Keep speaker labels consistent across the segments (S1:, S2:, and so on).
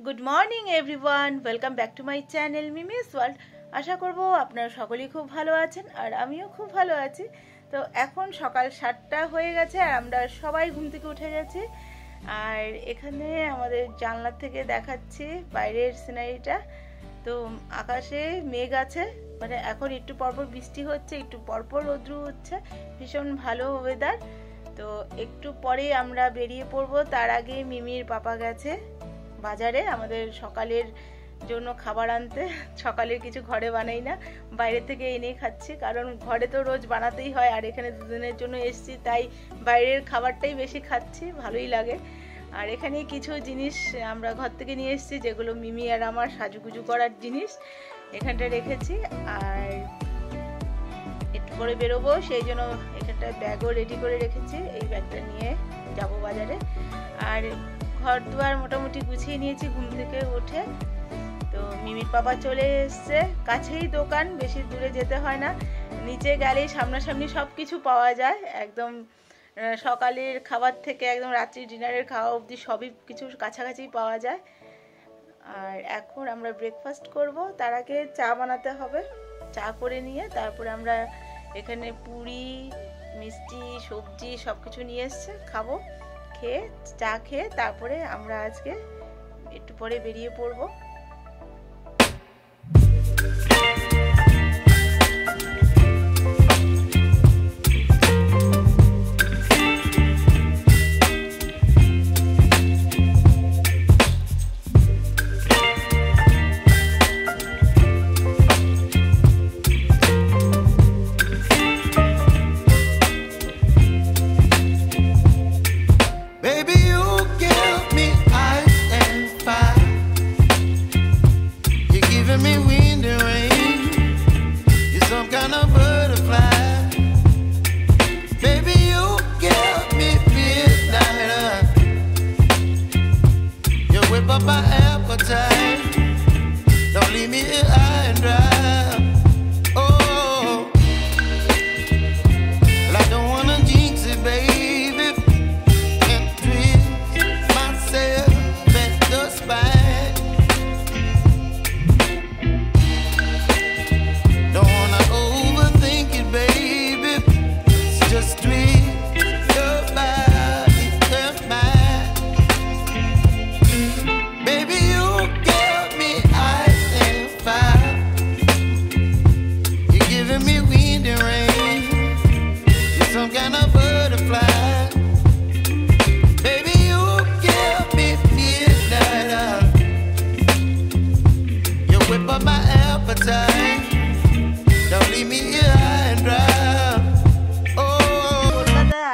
S1: Good morning everyone, welcome back to my channel Mimi's world. আশা করব আপনারা সকলেই খুব ভালো আছেন আর আমিও খুব ভালো আছি। তো এখন সকাল 7টা হয়ে গেছে আর আমরা সবাই ঘুম থেকে উঠে গেছি। আর এখানে আমাদের জানলার থেকে দেখাচ্ছি বাইরের সিনারিটা। তো আকাশে মেঘ আছে, মানে এখন একটু পরপর বৃষ্টি হচ্ছে, একটু পরপর রৌদ্র হচ্ছে, ভীষণ ভালো ওয়েদার। তো একটু পরে আমরা বেরিয়ে পড়বো। তার আগে মিমির পাপা গেছে বাজারে আমাদের সকালের জন্য খাবার আনতে। সকালের কিছু ঘরে বানাই না, বাইরে থেকে এনেই খাচ্ছি, কারণ ঘরে তো রোজ বানাতেই হয় আর এখানে দুদিনের জন্য এসেছি, তাই বাইরের খাবারটাই বেশি খাচ্ছি, ভালোই লাগে। আর এখানে কিছু জিনিস আমরা ঘর থেকে নিয়ে এসেছি, যেগুলো মিমি আর আমার সাজুগুজু করার জিনিস এখানটা রেখেছি। আর একটু পরে বেরোবো, সেই জন্য এখানটা ব্যাগও রেডি করে রেখেছি, এই ব্যাগটা নিয়ে যাব বাজারে। আর ঘর দুয়ার মোটামুটি গুছিয়ে নিয়েছি ঘুম থেকে উঠে। তো মিমির পাপা চলে এসছে, কাছেই দোকান, বেশি দূরে যেতে হয় না, নিচে গেলেই সামনাসামনি সব কিছু পাওয়া যায়। একদম সকালের খাবার থেকে একদম রাত্রি ডিনারের খাওয়া অবধি সবই কিছু কাছাকাছি পাওয়া যায়। আর এখন আমরা ব্রেকফাস্ট করব, তার আগে চা বানাতে হবে। চা করে নিয়ে তারপরে আমরা এখানে পুরি, মিষ্টি, সবজি সব কিছু নিয়ে এসছে, খাবো। খেয়ে চা খেয়ে তারপরে আমরা আজকে একটু পরে বেরিয়ে পড়বো।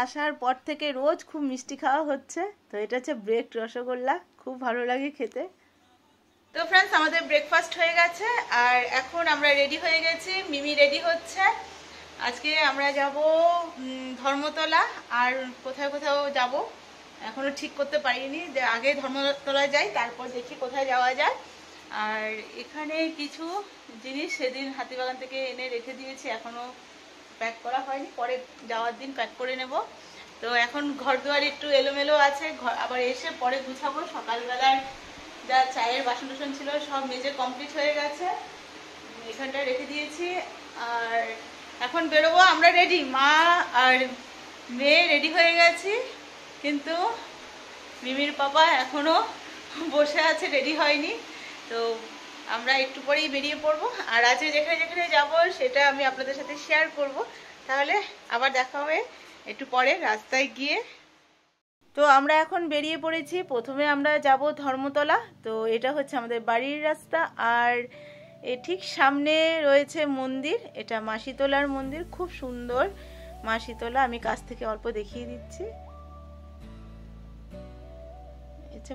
S1: আসার পর থেকে রোজ খুব মিষ্টি খাওয়া হচ্ছে। তো এটা হচ্ছে ব্রেক রসগোল্লা, খুব ভালো লাগে খেতে। তো ফ্রেন্ডস, আমাদের ব্রেকফাস্ট হয়ে গেছে আর এখন আমরা রেডি হয়ে গেছি, মিমি রেডি হচ্ছে। আজকে আমরা যাব ধর্মতলা, আর কোথায় কোথাও যাব এখনো ঠিক করতে পারিনি, যে আগে ধর্মতলা যাই তারপর দেখি কোথায় যাওয়া যায়। আর এখানে কিছু জিনিস সেদিন হাতিবাগান থেকে এনে রেখে দিয়েছি, এখনো প্যাক করা হয়নি, পরে যাওয়ার দিন প্যাক করে নেব। তো এখন ঘর দুয়ার একটু এলোমেলো আছে, আবার এসে পরে গুছাবো। সকালবেলার যা চায়ের বাসন টাসন ছিল সব মেজে কমপ্লিট হয়ে গেছে, এখানটা রেখে দিয়েছি। আর এখন বেরোবো, আমরা রেডি, মা আর মেয়ে রেডি হয়ে গেছি, কিন্তু মিমির পাপা এখনো বসে আছে, রেডি হয়নি। তো আমরা একটু পরেই বেরিয়ে পড়বো। আর আজকে যেখানে যেখানে যাবো সেটা আমি আপনাদের সাথে শেয়ার করব। তাহলে আবার দেখা হবে একটু পরে রাস্তায় গিয়ে। তো আমরা এখন বেরিয়ে পড়েছি, প্রথমে আমরা যাব ধর্মতলা। তো এটা হচ্ছে আমাদের বাড়ির রাস্তা, আর ঠিক সামনে রয়েছে মন্দির, এটা মা শীতলার মন্দির, খুব সুন্দর মা শীতলা। আমি কাছ থেকে অল্প দেখিয়ে দিচ্ছি,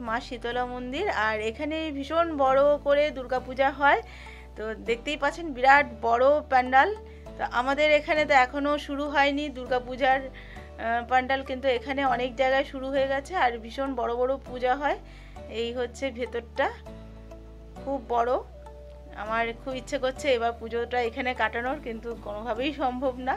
S1: মা শীতলা মন্দির। আর এখানে ভীষণ বড় করে দুর্গাপূজা হয়, তো দেখতেই পাচ্ছেন বিরাট বড় প্যান্ডাল। তো আমাদের এখানে তো এখনো শুরু হয়নি দুর্গাপূজার প্যান্ডাল, কিন্তু এখানে অনেক জায়গায় শুরু হয়ে গেছে আর ভীষণ বড় বড় পূজা হয়। এই হচ্ছে ভেতরটা, খুব বড়। আমার খুব ইচ্ছে করছে এবার পুজোটা এখানে কাটানোর, কিন্তু কোনোভাবেই সম্ভব না।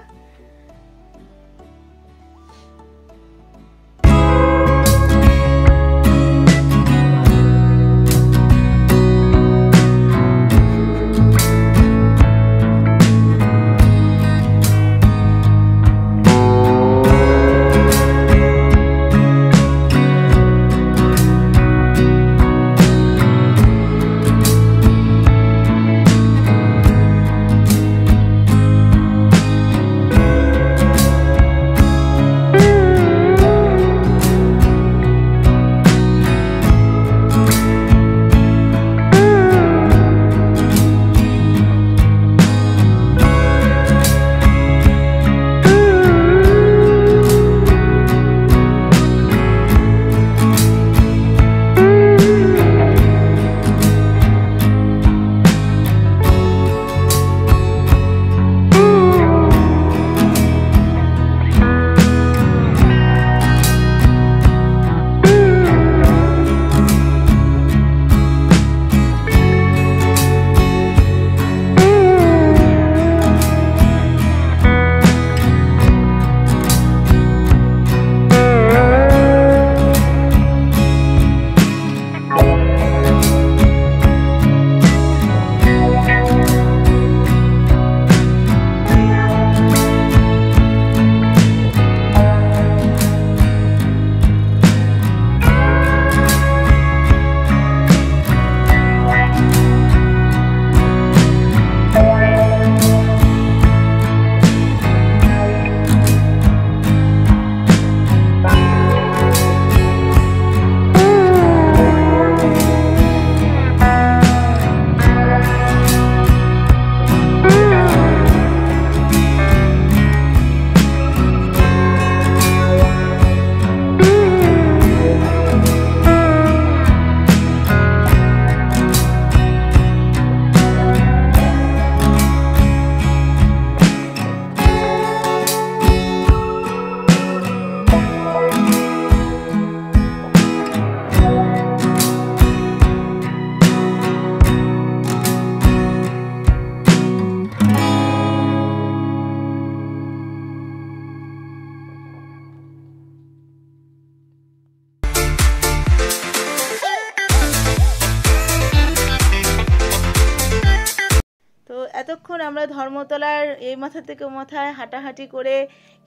S1: এতক্ষণ আমরা ধর্মতলার এই মাথা থেকে ও মাথায় হাঁটাহাঁটি করে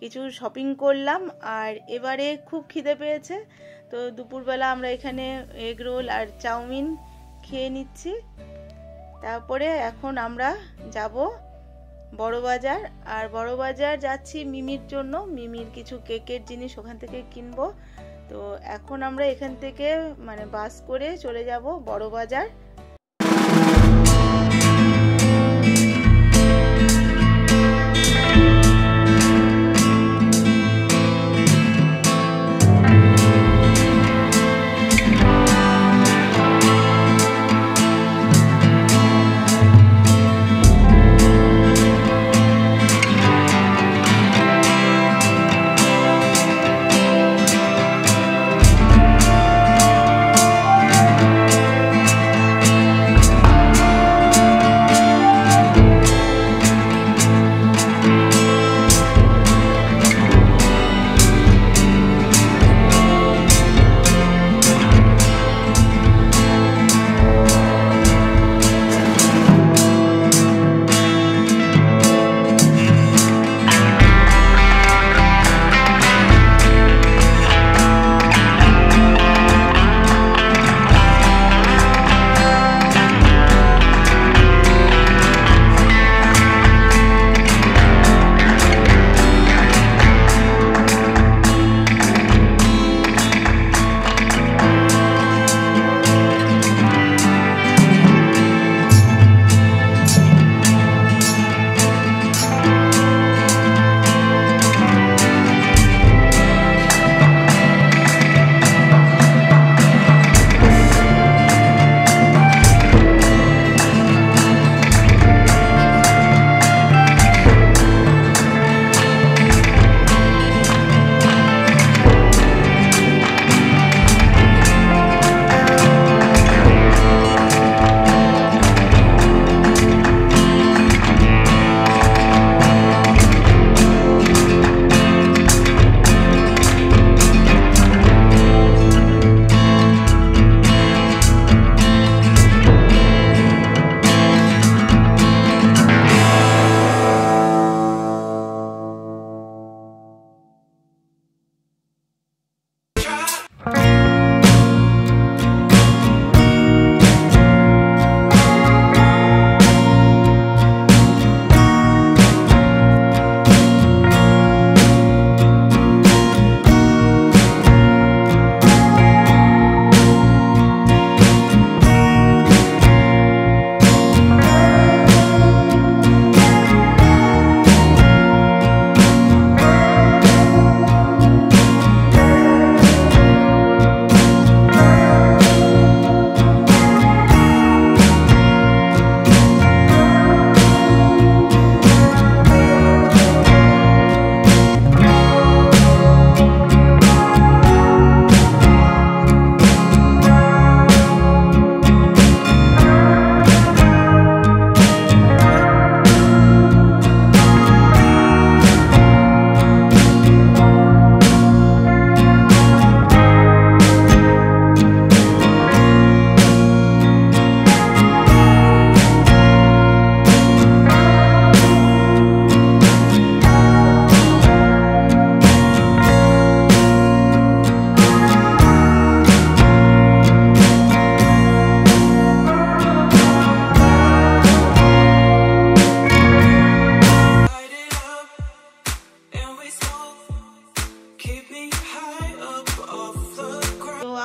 S1: কিছু শপিং করলাম, আর এবারে খুব খিদে পেয়েছে। তো দুপুরবেলা আমরা এখানে এগ রোল আর চাউমিন খেয়ে নিচ্ছি। তারপরে এখন আমরা যাব বড়বাজার, আর বড়বাজার যাচ্ছি মিমির জন্য, মিমির কিছু কেকের জিনিস ওখান থেকে কিনবো। তো এখন আমরা এখান থেকে মানে বাস করে চলে যাব বড়বাজার।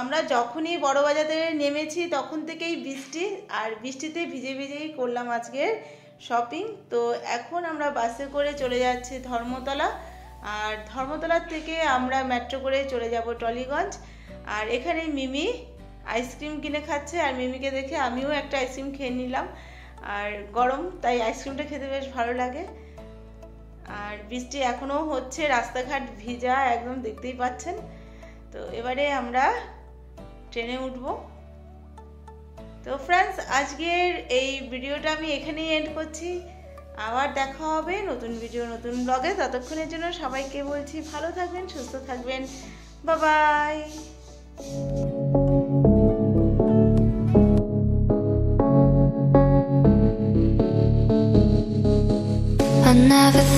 S1: আমরা যখনই বড়বাজারে নেমেছি তখন থেকেই বৃষ্টি, আর বৃষ্টিতে ভিজে ভিজেই করলাম আজকের শপিং। তো এখন আমরা বাসে করে চলে যাচ্ছি ধর্মতলা, আর ধর্মতলার থেকে আমরা মেট্রো করে চলে যাব টলিগঞ্জ। আর এখানে মিমি আইসক্রিম কিনে খাচ্ছে, আর মিমিকে দেখে আমিও একটা আইসক্রিম খেয়ে নিলাম। আর গরম, তাই আইসক্রিমটা খেতে বেশ ভালো লাগে। আর বৃষ্টি এখনো হচ্ছে, রাস্তাঘাট ভিজা একদম, দেখতেই পাচ্ছেন। তো এবারে আমরা ট্রেনে উঠব। তো ফ্রেন্ডস, আজকের এই ভিডিওটা আমি এখানেই এন্ড করছি। আবার দেখা হবে নতুন ভিডিও নতুন ব্লগে। ততক্ষণের জন্য সবাইকে বলছি ভালো থাকবেন, সুস্থ থাকবেন, বাই বাই।
S2: never